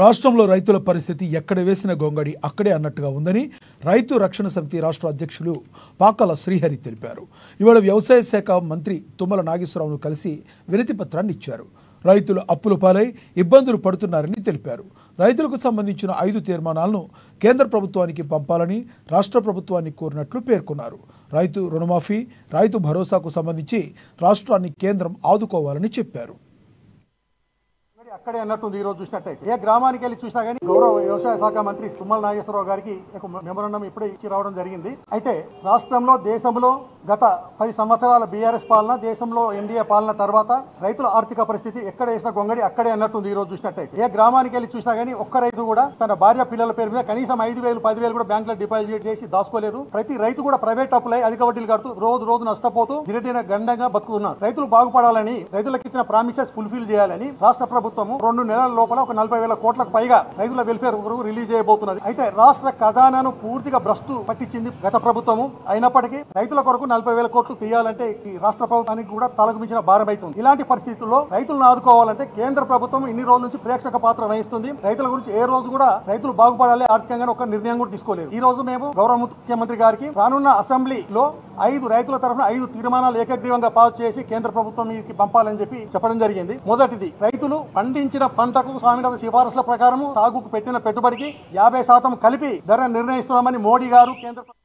రాష్ట్రంలో రైతుల పరిస్థితి ఎక్కడ వేసిన గొంగడి అక్కడే అన్నట్టుగా ఉందని రైతు రక్షణ సమితి రాష్ట్ర అధ్యక్షులు పాకాల శ్రీహరి తెలిపారు. ఇవాళ వ్యవసాయ శాఖ మంత్రి తుమ్మల నాగేశ్వరరావును కలిసి వినతి పత్రాన్ని ఇచ్చారు. రైతులు అప్పుల పాలై ఇబ్బందులు పడుతున్నారని తెలిపారు. రైతులకు సంబంధించిన 5 తీర్మానాలను కేంద్ర ప్రభుత్వానికి పంపాలని రాష్ట్ర ప్రభుత్వాన్ని కోరినట్లు పేర్కొన్నారు. రైతు రుణమాఫీ, రైతు భరోసాకు సంబంధించి రాష్ట్రాన్ని కేంద్రం ఆదుకోవాలని చెప్పారు. అక్కడే అన్నట్టుంది. ఈ రోజు చూసినట్టయితే ఏ గ్రామానికి వెళ్ళి చూసినా కానీ గౌరవ వ్యవసాయ శాఖ మంత్రి తుమ్మల నాగేశ్వరరావు గారికి ఒక మెమోరాండం ఇప్పుడే ఇచ్చి రావడం జరిగింది. అయితే రాష్ట్రంలో దేశంలో గత 10 సంవత్సరాల బీఆర్ఎస్ పాలన, దేశంలో ఎన్డీఏ పాలన తర్వాత రైతుల ఆర్థిక పరిస్థితి ఎక్కడ వేసిన గొంగడి అక్కడే అన్నట్టుంది. ఈ రోజు చూసినట్టయితే ఏ గ్రామానికి వెళ్ళి చూసినా కానీ ఒక్క రైతు కూడా తన భార్య పిల్లల పేరు మీద కనీసం 5,000, 10,000 కూడా బ్యాంకులో డిపాజిట్ చేసి దాచుకోలేదు. ప్రతి రైతు కూడా ప్రైవేట్ అప్పులై అధిక వడ్డీలు కడుతూ రోజు నష్టపోతూ గిరిటిన గండంగా బతుకుతున్నారు. రైతులు బాగుపడాలని, రైతులకు ఇచ్చిన ప్రామిసెస్ ఫుల్ఫిల్ చేయాలని రాష్ట్ర ప్రభుత్వం 2 నెలల లోపల ఒక 40,000 కోట్లకు పైగా రైతుల వెల్ఫేర్ రిలీజ్ చేయబోతున్నది. అయితే రాష్ట్ర ఖజానాను పూర్తిగా భ్రష్టు పట్టించింది గత ప్రభుత్వము. అయినప్పటికీ రైతుల కొరకు 40,000 కోట్లు తీయాలంటే ఈ రాష్ట్ర ప్రభుత్వానికి కూడా తలకు మించిన భారం అవుతుంది. ఇలాంటి పరిస్థితుల్లో రైతులను ఆదుకోవాలంటే కేంద్ర ప్రభుత్వం ఇన్ని రోజుల నుంచి ప్రేక్షక పాత్ర వహిస్తుంది. రైతుల గురించి ఏ రోజు కూడా రైతులు బాగుపడాలి ఆర్థికంగా ఒక నిర్ణయం కూడా తీసుకోలేదు. ఈ రోజు మేము గౌరవ ముఖ్యమంత్రి గారికి రానున్న అసెంబ్లీలో 5 రైతుల తరఫున 5 తీర్మానాలు ఏకగ్రీవంగా పాస్ చేసి కేంద్ర ప్రభుత్వం మీదకి పంపాలని చెప్పి చెప్పడం జరిగింది. మొదటిది, రైతులు పండించిన పంటకు స్వామినాథన్ సిఫారసుల ప్రకారం సాగుకు పెట్టిన పెట్టుబడికి 50% కలిపి ధర నిర్ణయిస్తున్నామని మోడీ గారు కేంద్ర